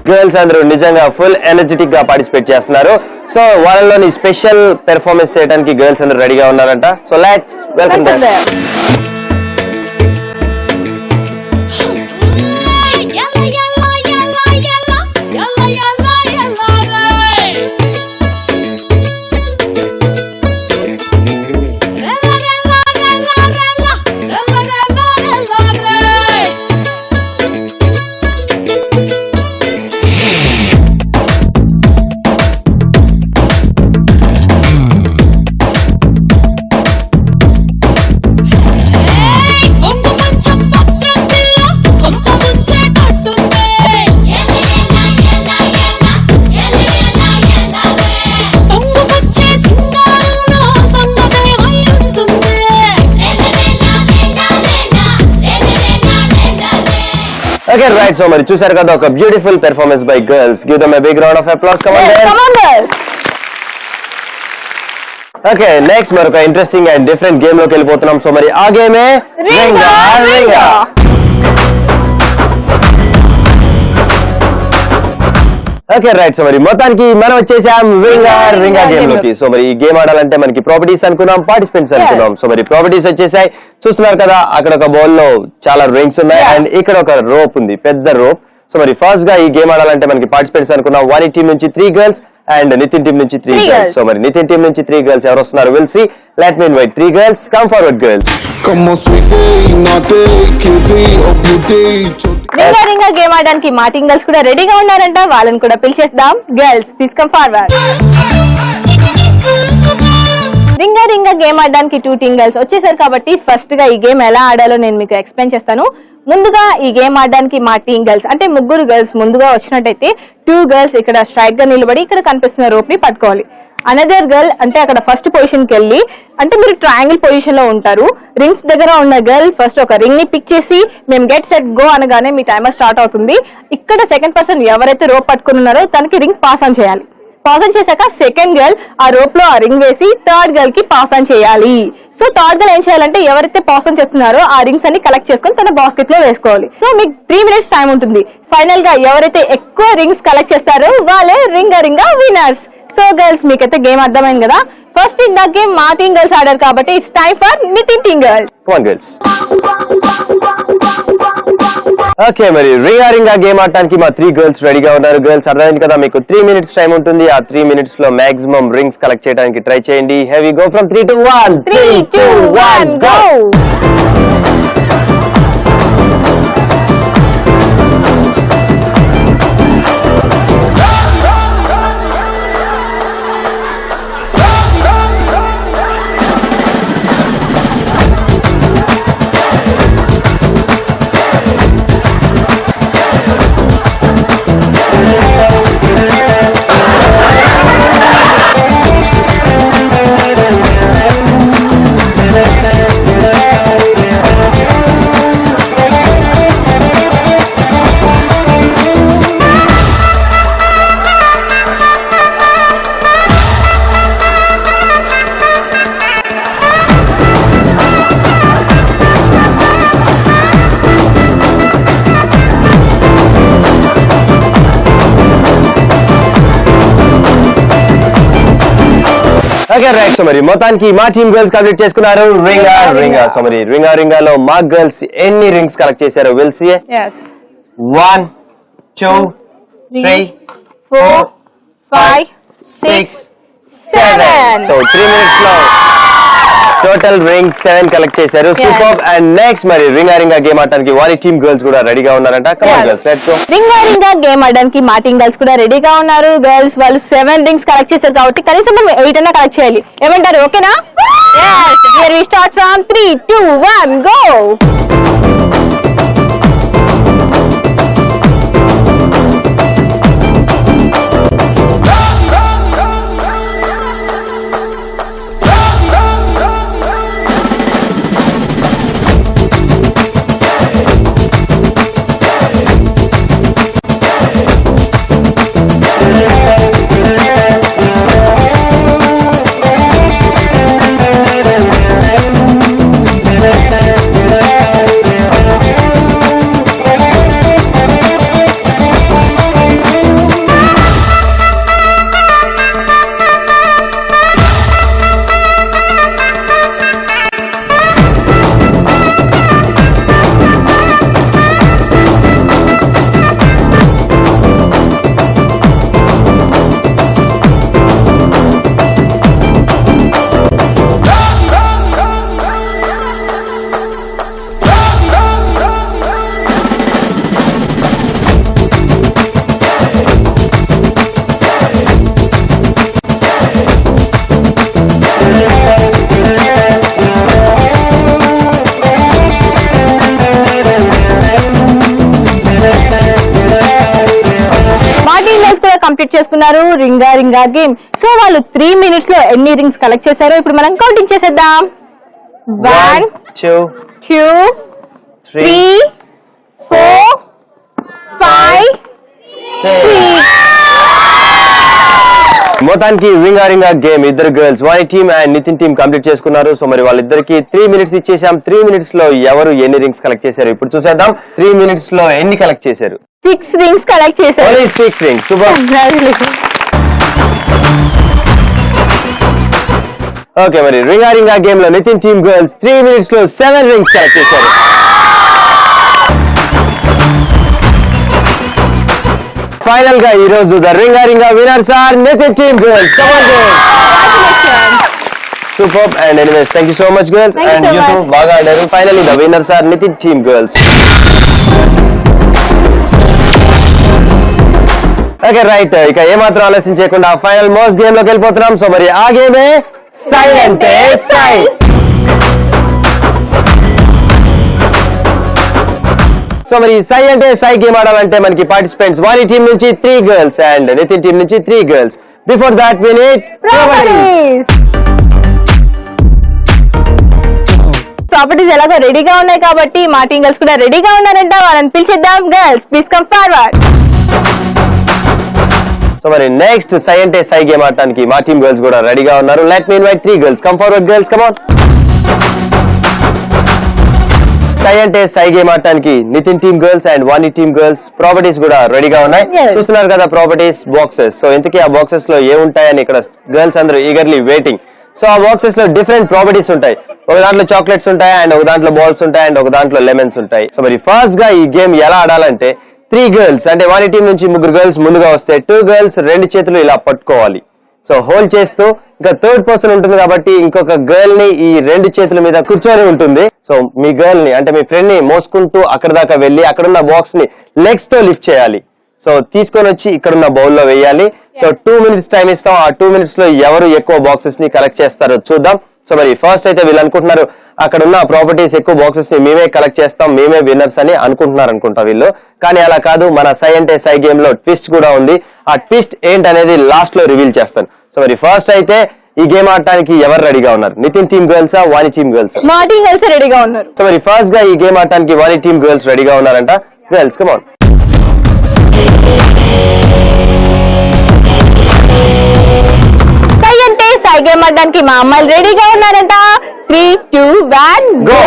[SPEAKER 2] Girls అందరూ నిజంగా ఫుల్ ఎనర్జెటిక్ గా పార్టిసిపేట్ చేస్తున్నారు. సో వాళ్ళలోని స్పెషల్ పెర్ఫార్మెన్స్ చేయడానికి గర్ల్స్ అందరూ రెడీగా ఉన్నారంట. So let's welcome them. Okay, right. So మరి చూసారు కదా ఒక beautiful performance by girls. Give them a big round of applause. Come on girls. Okay, next మరొక ఇంట్రెస్టింగ్ అండ్ డిఫరెంట్ గేమ్ లోకి వెళ్ళిపోతున్నాం. సో మరి ఆ గేమే రింగా రింగా. Okay right. సో మరి మొత్తానికి మనం వచ్చేసాం రింగా గేమ్ లోకి. సో మరి ఈ గేమ్ ఆడాలంటే మనకి ప్రాపర్టీస్ అనుకున్నాం, పార్టిసిపెంట్స్ అనుకున్నాం. సో మరి ప్రాపర్టీస్ వచ్చేసాయి, చూస్తున్నారు కదా. అక్కడ ఒక బౌల్ లో చాలా రింగ్స్ ఉన్నాయి అండ్ ఇక్కడ ఒక రోప్ ఉంది, పెద్ద రోప్. సో మరి ఫస్ట్ గా ఈ గేమ్ ఆడాలంటే మనకి పార్టిసిపెంట్స్ అనుకున్నాం. వాని టీం నుంచి 3 గర్ల్స్ అండ్ నితిన్ టీం నుంచి 3 గర్ల్స్. సో మరి నితిన్ టీం నుంచి 3 గర్ల్స్ ఎవరు వస్తున్నారు will see. Let me invite 3 girls. Come forward girls.
[SPEAKER 3] రింగా గేమ్ ఆడడానికి మా టీం గర్ల్స్ కూడా రెడీగా ఉన్నారంట, వాళ్ళని కూడా పిలిచేద్దాం. Girls please come forward. రింగా గేమ్ ఆడడానికి 2 టీం గర్ల్స్ వచ్చేసారు కాబట్టి ఫస్ట్ గా ఈ గేమ్ ఎలా ఆడాలో నేను మీకు ఎక్స్ప్లెయిన్ చేస్తాను. ముందుగా ఈ గేమ్ ఆడడానికి మా టీం గర్ల్స్ అంటే 3 గర్ల్స్ ముందుగా వచ్చినట్టయితే 2 గర్ల్స్ ఇక్కడ స్ట్రైక్ గా నిలబడి ఇక్కడ కనిపిస్తున్న రోప్ ని పట్టుకోవాలి. అనదర్ గర్ల్ అంటే అక్కడ ఫస్ట్ పొజిషన్ కి వెళ్ళి, అంటే మీరు ట్రయాంగిల్ పొజిషన్ లో ఉంటారు. రింగ్స్ దగ్గర ఉన్న గర్ల్ ఫస్ట్ ఒక రింగ్ ని పిక్ చేసి మేము గెట్ సెట్ గో అనగానే మీ టైమర్ స్టార్ట్ అవుతుంది. ఇక్కడ సెకండ్ పర్సన్ ఎవరైతే రోప్ పట్టుకుని ఉన్నారో తనకి రింగ్ పాస్ ఆన్ చేయాలి. పాస్ ఆన్ చేశాక సెకండ్ గర్ల్ ఆ రోప్ లో ఆ రింగ్ వేసి థర్డ్ గర్ల్ కి పాస్ ఆన్ చేయాలి. సో థర్డ్ గర్ల్ ఏం చేయాలంటే ఎవరైతే పాస్ ఆన్ చేస్తున్నారో ఆ రింగ్స్ అన్ని కలెక్ట్ చేసుకుని తన బాస్కెట్ లో వేసుకోవాలి. సో మీకు 3 minutes టైం ఉంటుంది. ఫైనల్ గా ఎవరైతే ఎక్కువ రింగ్స్ కలెక్ట్ చేస్తారో వాళ్ళే రింగా విన్నర్స్. సో గర్ల్స్ మీకైతే గేమ్ అర్థమైంది కదా. ఫస్ట్ ఇన్ ద గేమ్ మా టీం గర్ల్స్ ఆడారు కాబట్టి it's time for Nitin team girls.
[SPEAKER 2] Girls. Okay, మరి రింగా గేమ్ ఆడటానికి మా 3 గర్ల్స్ రెడీగా ఉన్నారు. గర్ల్స్ అర్థమైంది కదా, మీకు 3 minutes టైం ఉంటుంది. ఆ 3 minutes లో మాక్సిమం రింగ్స్ కలెక్ట్ చేయడానికి ట్రై చేయండి. Here we go from 3 to 1.
[SPEAKER 3] 3, 2, 1 go.
[SPEAKER 2] Okay right. So మరి మొత్తానికి మా టీమ్ గర్ల్స్ కంప్లీట్ చేసుకున్నారు రింగా. సో మరి రింగాలో మా గర్ల్స్ ఎన్ని రింగ్స్ కలెక్ట్ చేశారో విల్ సీ. 1 2 3 4 5 6 7. సో 3 minutes లో టోటల్ రింగ్స్ 7 కలెక్ట్ చేశారు. సూపర్. అండ్ నెక్స్ట్ మరి రింగా గేమ్ ఆడడానికి వారి టీమ్ గర్ల్స్ కూడా రెడీగా ఉన్నారంట. Come on girls, let's go.
[SPEAKER 3] రింగా గేమ్ ఆడడానికి మా టీమ్ గర్ల్స్ కూడా రెడీగా ఉన్నారు. గర్ల్స్ వాళ్ళు 7 రింగ్స్ కలెక్ట్ చేశారు కాబట్టి కనీసం మనం 8 అన్నా కలెక్ట్ చేయాలి. ఏమంటారు? ఓకేనా? yes. Here we start from 3 2 1 go. Complete చేసుకున్నారు రింగా రింగా గేమ్. సో వాళ్ళు 3 minutes లో ఎన్ని రింగ్స్ కలెక్ట్ చేశారో ఇప్పుడు మనం కౌంటింగ్ చేసేద్దాం. 1
[SPEAKER 2] 2
[SPEAKER 3] 2 3 4 5 6.
[SPEAKER 2] మొత్తానికి రింగా రింగా గేమ్ ఇద్దరు girls Vani team and Nitin team complete చేసుకున్నారు. సో మరి వాళ్ళిద్దరికి 3 minutes ఇచ్చేసాం. 3 minutes లో ఎవరు ఎన్ని రింగ్స్ కలెక్ట్ చేశారు ఇప్పుడు చూసేద్దాం. 3 minutes లో ఎన్ని కలెక్ట్ చేశారు?
[SPEAKER 3] 6 rings కలెక్ట్ చేశారు.
[SPEAKER 2] Only 6 rings. సూపర్. ఓకే మరి రింగా రింగా గేమ్ లో నితిన్ టీమ్ గర్ల్స్ 3 minutes లో 7 rings కలెక్ట్ చేశారు. ఫైనల్ గా ఈ రోజు ద రింగా రింగా winners are Nithin team girls. Come on girls. Super. And anyways thank you so much girls and you too బాగా ఆడారు. Finally the winners are Nithin team girls. Okay right. ఇక ఏమాత్రం ఆలస్యం చేయకుండా ఫైనల్ మోస్ట్ గేమ్ లోకి వెళ్ళిపోతున్నాం. సో మరి ఆ గేమే సై అంటే సై. సో మరి సై అంటే సై గేమ్ ఆడాలంటే మనకి పార్టిసిపెంట్స్ వాణి టీం నుంచి 3 girls అండ్ నితిన్ టీం నుంచి 3 girls. Before that we need
[SPEAKER 3] properties ఎలాగో రెడీగా ఉన్నాయి కాబట్టి మా టీం గర్ల్స్ కూడా రెడీగా ఉన్నారంట. వాళ్ళని పిలిచేద్దాం. Girls please come forward.
[SPEAKER 2] So మరి నెక్స్ట్ సై అంటే సై గేమ్ ఆడటానికి మా టీం గర్ల్స్ కూడా రెడీగా ఉన్నారు. Let me invite 3 girls. Come forward girls. Come on. సై అంటే సై గేమ్ ఆడటానికి Nithin team girls and Vani team girls properties కూడా రెడీగా ఉన్నాయి. చూస్తున్నారు కదా ప్రాపర్టీస్ బాక్సెస్. సో ఇంతకీ ఆ బాక్సెస్ లో ఏముంటాయని ఇక్కడ గర్ల్స్ అందరూ ఈగర్లీ వెయిటింగ్. సో ఆ బాక్సెస్ లో డిఫరెంట్ ప్రాపర్టీస్ ఉంటాయి. ఒక దాంట్లో చాక్లెట్స్ ఉంటాయి అండ్ ఒక దాంట్లో బాల్స్ ఉంటాయి అండ్ ఒక దాంట్లో లెమన్స్ ఉంటాయి. సో మరి ఫస్ట్ గా ఈ గేమ్ ఎలా ఆడాలంటే 3 girls అంటే వాణి టీం నుంచి 3 girls ముందుగా వస్తే 2 girls 2 చేతులు ఇలా పట్టుకోవాలి. సో హోల్డ్ చేస్తూ ఇంకా థర్డ్ పర్సన్ ఉంటుంది కాబట్టి ఇంకొక గర్ల్ ని ఈ 2 చేతుల మీద కూర్చొని ఉంటుంది. సో మీ గర్ల్ ని అంటే మీ ఫ్రెండ్ ని మోసుకుంటూ అక్కడ దాకా వెళ్ళి అక్కడున్న బాక్స్ ని లెగ్స్ తో లిఫ్ట్ చేయాలి. సో తీసుకొని వచ్చి ఇక్కడున్న బౌల్ లో వేయాలి. సో 2 minutes టైం ఇస్తాం. ఆ 2 minutes లో ఎవరు ఎక్కువ బాక్సెస్ ని కలెక్ట్ చేస్తారో చూద్దాం. సో మరి ఫస్ట్ అయితే వీళ్ళు అనుకుంటున్నారు అక్కడ ఉన్న ప్రాపర్టీస్ ఎక్కువ బాక్సెస్ ని మేమే కలెక్ట్ చేస్తాం, మేమే విన్నర్స్ అని అనుకుంటున్నారు అనుకుంటా వీళ్ళు. కానీ అలా కాదు. మన సై అంటే సై గేమ్ లో ట్విస్ట్ కూడా ఉంది. ఆ ట్విస్ట్ ఏంటనేది లాస్ట్ లో రివీల్ చేస్తాను. సో మరి ఫస్ట్ అయితే ఈ గేమ్ ఆడటానికి ఎవరు రెడీగా ఉన్నారు? నితిన్ టీమ్ గర్ల్సా వాణి టీమ్ గర్ల్సా?
[SPEAKER 3] మా టీం గర్ల్స్ రెడీగా ఉన్నారు.
[SPEAKER 2] సో మరి ఫస్ట్ గా ఈ గేమ్ ఆడటానికి వాణి టీమ్ గర్ల్స్ రెడీగా ఉన్నారంట. Girls come on.
[SPEAKER 3] సై అంటే సై గేమ్ ఆడడానికి మా అమ్మాయిలు రెడీగా ఉన్నారంట. 3 2 1 గో.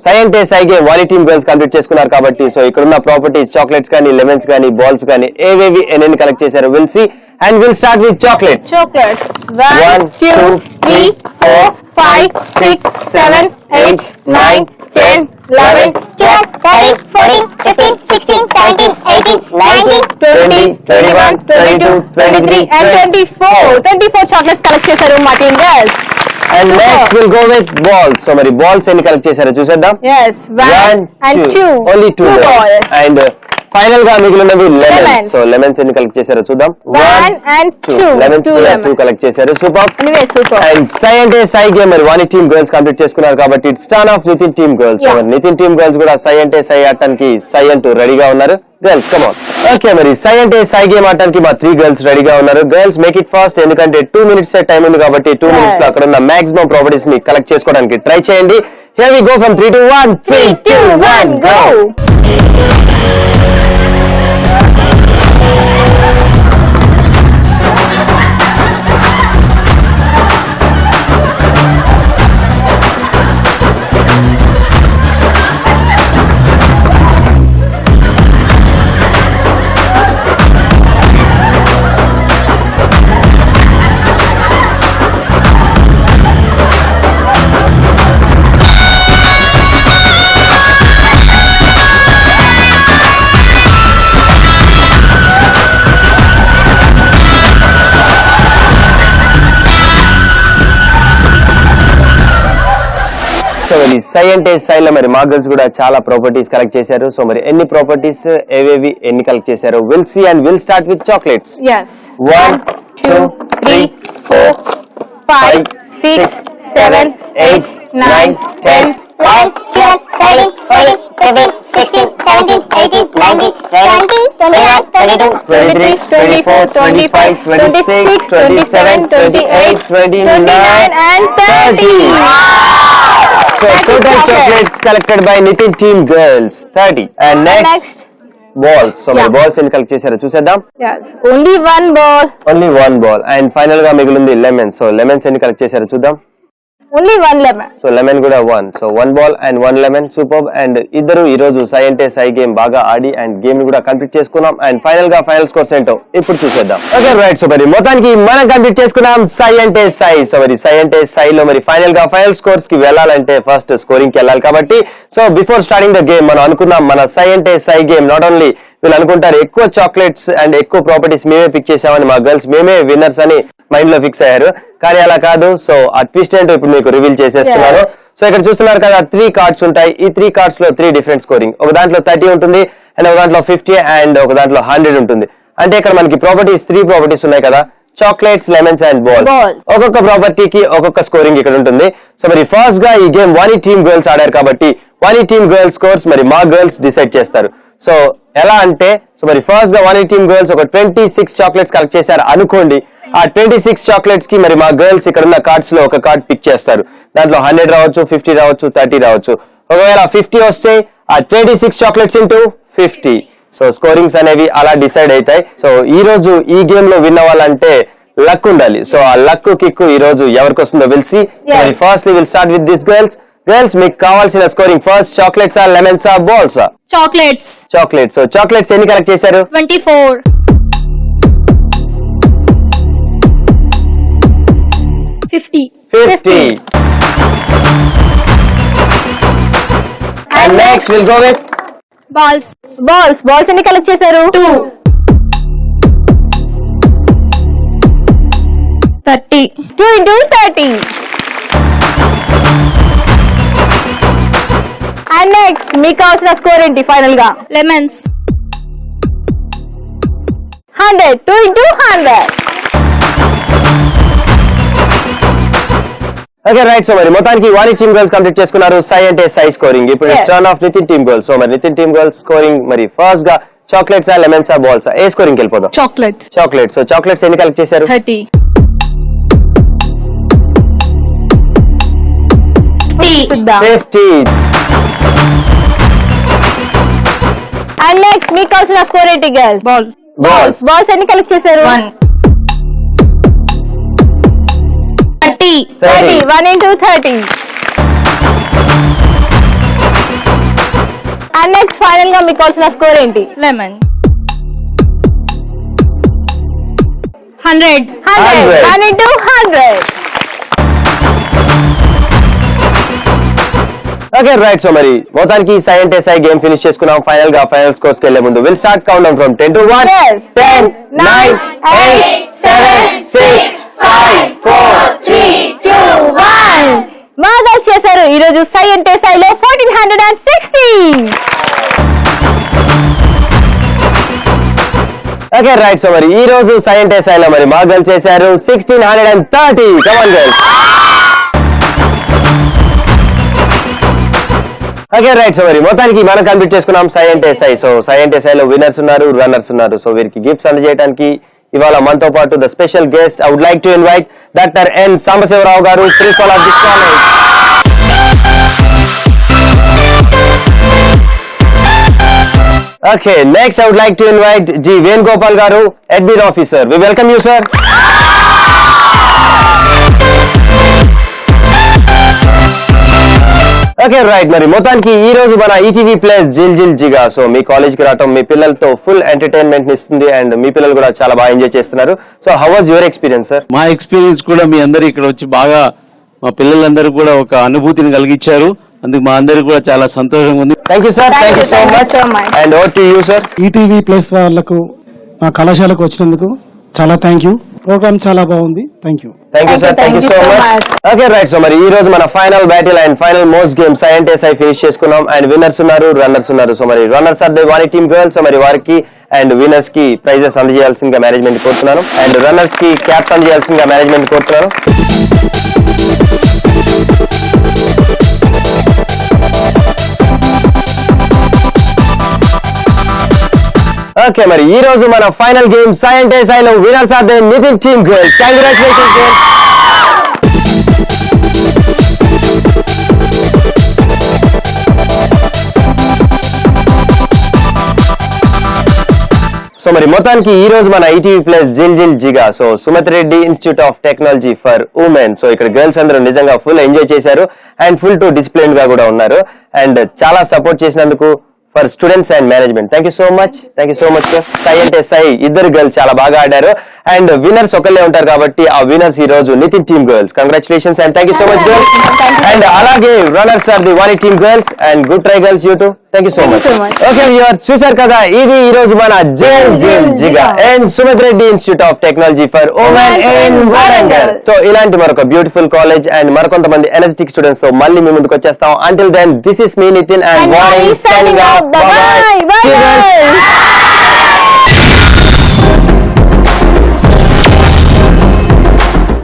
[SPEAKER 2] సై అంటే సై game Vani team girls complete చేసుకున్నారు కాబట్టి సో ఇక్కడ ఉన్న ప్రాపర్టీస్ చాక్లెట్స్ కానీ లెమన్స్ కానీ బాల్స్ కానీ ఏవేవి ఎన్ని కలెక్ట్ చేశారు will see and will start with chocolates.
[SPEAKER 3] 1 2 3 4 5 6 7 8 9 10 11 12 13 14 15 16 17 18 19 20 21 22 23 and 24 chocolates collect చేశారు మా team girls.
[SPEAKER 2] And next we'll go with balls. So మరి balls ఎన్ని కలెక్ట్ చేశారో చూసేద్దాం.
[SPEAKER 3] Yes, 1 and 2.
[SPEAKER 2] Only 2 balls. And final గా మిగిలినవి లెమన్స్. సో లెమన్స్ ఎన్ని కలెక్ట్ చేశారో చూద్దాం.
[SPEAKER 3] 1 and 2.
[SPEAKER 2] లెమన్స్ కూడా 2 కలెక్ట్ చేశారు. సూపర్. అండ్ సై అంటే సై గేమ్ మరి వాణి టీమ్ గర్ల్స్ కంప్లీట్ చేసుకున్నారు కాబట్టి it's turn of Nitin team girls. So Nitin team girls కూడా సై అంటే సై ఆడటానికి సై అంటూ రెడీగా ఉన్నారు. Girls come on. ఓకే మరి సై అంటే సై గేమ్ ఆడటానికి మా 3 girls రెడీగా ఉన్నారు. గర్ల్స్ మేక్ ఇట్ ఫాస్ట్ ఎందుకంటే 2 minutes టైం ఉంది కాబట్టి 2 minutes లో అక్కడ ఉన్న మాక్సిమం ప్రాపర్టీస్ ని కలెక్ట్ చేసుకోవడానికి ట్రై చేయండి. Here we go from 3 to 1. 3 2 1 go. ఈ సై అంటే సైలో మరి మా గర్ల్స్ కూడా చాలా ప్రాపర్టీస్ కలెక్ట్ చేశారు. సో మరి ఎన్ని ప్రాపర్టీస్ ఏవేవి ఎన్ని కలెక్ట్ చేశారు will see and will start with chocolates.
[SPEAKER 3] Yes.
[SPEAKER 2] 1 2 3 4
[SPEAKER 3] 5 6 7 8 9 10
[SPEAKER 5] 11, 12, 13, 14, 15, 16, 17, 18, 19, 20, 21, 22,
[SPEAKER 2] 23 24 25 26 27 28 29
[SPEAKER 3] and 30.
[SPEAKER 2] So total chocolates collected by Nitin team girls 30. And next balls. So my balls ఎన్ని కలెక్ట్ చేశారో చూసేద్దాం.
[SPEAKER 3] Yes. Only one ball.
[SPEAKER 2] Only one ball. And final గా మిగిలింది lemons. So lemons ఎన్ని collect చేశారో చూద్దాం.
[SPEAKER 3] Only one lemon.
[SPEAKER 2] So lemon కూడా 1. So 1 ball and 1 lemon. Super. And ఇద్దరు ఈ రోజు సై అంటే సై గేమ్ బాగా ఆడి అండ్ గేమ్ కూడా కంప్లీట్ చేసుకున్నాం. అండ్ ఫైనల్ గా ఫైనల్ స్కోర్స్ ఏంటో ఇప్పుడు చూసేద్దాం. Okay right. సో మరి మొత్తానికి మనం కంప్లీట్ చేసుకున్నాం సై అంటే సై. సో మరి సై అంటే సైలో మరి ఫైనల్ గా ఫైనల్ స్కోర్స్ కి వెళ్ళాలంటే ఫస్ట్ స్కోరింగ్ కి వెళ్ళాలి కాబట్టి so before starting the game మనం అనుకున్నాం మన సై అంటే సై గేమ్ నాట్ ఓన్లీ వీళ్ళు అనుకుంటారు ఎక్కువ చాక్లెట్స్ అండ్ ఎక్కువ ప్రాపర్టీస్ మేమే పిక్ చేసామని మా గర్ల్స్ మేమే విన్నర్స్ అని మైండ్ లో ఫిక్స్ అయ్యారు. కానీ అలా కాదు. సో ఆ ట్విస్ట్ ఏంటో ఇప్పుడు మీకు రివీల్ చేసేస్తున్నాను. సో ఇక్కడ చూస్తున్నారు కదా 3 కార్డ్స్ ఉంటాయి. ఈ 3 కార్డ్స్ లో 3 డిఫరెంట్ స్కోరింగ్. ఒక దాంట్లో 30 ఉంటుంది అండ్ ఒక దాంట్లో 50 అండ్ ఒక దాంట్లో 100 ఉంటుంది. అంటే ఇక్కడ మనకి ప్రాపర్టీస్ 3 ప్రాపర్టీస్ ఉన్నాయి కదా, చాక్లెట్స్ లెమన్స్ అండ్ బాల్. ఒక్కొక్క ప్రాపర్టీకి ఒక్కొక్క స్కోరింగ్ ఇక్కడ ఉంటుంది. సో మరి ఫస్ట్ గా ఈ గేమ్ వాణి టీమ్ గర్ల్స్ ఆడారు కాబట్టి వాణి టీమ్ గర్ల్స్ స్కోర్స్ మరి మా గర్ల్స్ డిసైడ్ చేస్తారు. సో ఎలా అంటే సో మరి ఫస్ట్ గా వాణి టీమ్ గర్ల్స్ ఒక 26 చాక్లెట్స్ కలెక్ట్ చేశారు అనుకోండి. ఆ 26 చాక్లెట్స్ కి మరి మా గర్ల్స్ ఇక్కడ ఉన్న కార్డ్స్ లో ఒక కార్డ్ పిక్ చేస్తారు. దాంట్లో 100 రావచ్చు, 50 రావచ్చు, 30 రావచ్చు. ఒకవేళ 50 వస్తే ఆ 26 చాక్లెట్స్ ఇంటూ 50. సో స్కోరింగ్స్ అనేవి అలా డిసైడ్ అవుతాయి. సో ఈ రోజు ఈ గేమ్ లో విన్ అవ్వాలంటే లక్ ఉండాలి. సో ఆ లక్ కిక్ ఈ రోజు ఎవరికి వస్తుందో విల్ సీ. మరి firstly will start with this girls. Girls మీకు కావాల్సిన స్కోరింగ్ ఫస్ట్ చాక్లెట్స్ ఆ లెమన్స్ ఆ balls?
[SPEAKER 5] Chocolates.
[SPEAKER 2] Chocolates. So chocolates ఎన్ని కలెక్ట్ చేశారు?
[SPEAKER 5] 24. 50.
[SPEAKER 2] And next we'll go with
[SPEAKER 3] Balls ఎన్ని కలెక్ట్ చేశారు?
[SPEAKER 5] 2. 30.
[SPEAKER 3] 2 into 30. And next మీకు కావాల్సిన స్కోర్ ఏంటి ఫైనల్ గా?
[SPEAKER 5] Lemons.
[SPEAKER 3] 100. 2 into 100.
[SPEAKER 2] Okay right. So మరి మొత్తానికి వాణి టీమ్ గర్ల్స్ కంప్లీట్ చేసుకున్నారు సై అంటే సై స్కోరింగ్. ఇప్పుడు it's turn of Nitin team girls. So మరి నితిన్ టీమ్ గర్ల్స్ స్కోరింగ్ మరి ఫస్ట్ గా చాక్లెట్స్ ఆ లెమన్స్ ఆ బాల్స్ ఏ స్కోరింగ్ వెళ్ళిపోదాం? చాక్లెట్స్. సో చాక్లెట్స్ ఎన్ని కలెక్ట్ చేశారు?
[SPEAKER 5] 30.
[SPEAKER 2] 50.
[SPEAKER 3] అండ్ నెక్స్ట్ మీకు కావాల్సిన స్కోర్ ఏంటి గర్ల్స్? బాల్స్ ఎన్ని కలెక్ట్ చేశారు?
[SPEAKER 5] 1. 30.
[SPEAKER 3] 1 into 30. అండ్ నెక్స్ట్ ఫైనల్ గా మీకు కావాల్సిన స్కోర్ ఏంటి?
[SPEAKER 5] Lemon. 100.
[SPEAKER 3] 100. 1 into 100.
[SPEAKER 2] Okay right. So మరి మొత్తానికి సై అంటే సై గేమ్ ఫినిష్ చేసుకున్నాం. ఫైనల్ గా ఫైనల్ స్కోర్స్ కి వెళ్లే ముందు will start count down from 10 to 1. 10 9 8 7 6 5 4
[SPEAKER 3] 3 2 1. మా గర్ల్స్ చేశారు ఈ రోజు సై అంటే సైలో 1416.
[SPEAKER 2] Okay right. సో మరి ఈ రోజు సై అంటే సైలో మరి మా గర్ల్స్ చేశారు 1630. Come on girls. Okay right. So మరి మొత్తానికి మనం కంప్లీట్ చేసుకున్నాం సై అంటే సై. సో సై అంటే సైలో విన్నర్స్ ఉన్నారు, రన్నర్స్ ఉన్నారు. సో వీరికి గిఫ్ట్స్ అందజేయడానికి ఇవాళ మనతో పాటు the special guest I would like to invite doctor N Sambasivarao garu, principal of this college. Okay next I would like to invite G Venugopal garu, admin officer. We welcome you sir. Okay right. మరి మొత్తానికి ఈ రోజు మన ETV plus Jil Jil Jiga so మీ college కి రావటం మీ పిల్లలతో full entertainment ఇస్తుంది and మీ పిల్లలు కూడా చాలా బాగా ఎంజాయ్ చేస్తున్నారు. So how was your experience sir?
[SPEAKER 10] మా ఎక్స్పీరియన్స్ కూడా మీ అందరూ ఇక్కడ వచ్చి బాగా మా పిల్లలందరూ కూడా ఒక అనుభూతిని కలిగించారు. అందుకు మా అందరికి కూడా చాలా సంతోషంగా ఉంది.
[SPEAKER 2] Thank you sir. Thank you so much. And over to you sir.
[SPEAKER 11] ETV plus వాళ్ళకు మా కళాశాలకు వచ్చినందుకు చాలా థ్యాంక్ యూ.
[SPEAKER 9] ప్రోగ్రామ్ చాలా బాగుంది. Thank you.
[SPEAKER 2] Thank you sir, thank you so much. Okay right, so మరి ఈ రోజు మన final battle and final most game సై అంటే సై ఫినిష్ చేసుకున్నాం. అండ్ విన్నర్స్ ఉన్నారు, రన్నర్స్ ఉన్నారు. సో మరి runners are the Vani team girls. So మరి వారికి అండ్ విన్నర్స్ కి ప్రైజెస్ అందజేయాల్సిందిగా మేనేజ్మెంట్ కోరుతున్నాను. అండ్ రన్నర్స్ కి క్యాప్స్ అందజేయాల్సిందిగా మేనేజ్మెంట్ కోరుతున్నాను. ఓకే, మరి ఈ రోజు మన ఫైనల్ గేమ్ సై అంటే సైలో winners are the Nitin team girls. Congratulations girls. So మరి మొత్తానికి ఈ రోజు మన ETV plus Jil Jil Jiga so Sumathi Reddy institute of technology for women. So ఇక్కడ గర్ల్స్ అందరూ నిజంగా ఫుల్ ఎంజాయ్ చేశారు అండ్ ఫుల్ టు డిసిప్లిన్ గా కూడా ఉన్నారు. అండ్ చాలా సపోర్ట్ చేసినందుకు for students and management thank you so much. Thank you so much. సై అంటే సై ఇద్దరు గర్ల్స్ చాలా బాగా ఆడారు. అండ్ విన్నర్స్ ఒకళ్ళే ఉంటారు కాబట్టి ఆ విన్నర్స్ ఈ రోజు Nitin team girls. Congratulations and thank you so much girls. And అలాగే runners are the Vani team girls and good try girls you too. Thank you so much. Okay viewers, చూసారు కదా, ఇది ఈ రోజు మన Jil Jil Jiga and Sumathi Reddy institute of technology for women in Warangal. So ఇలాంటి మరొక beautiful college and మరికొంతమంది ఎనర్జెటిక్ స్టూడెంట్స్ తో మళ్ళీ మీ ముందుకు వచ్చేస్తాం. Until then this is me Nitin and వాని సైనింగ్ ఆఫ్. Bye bye.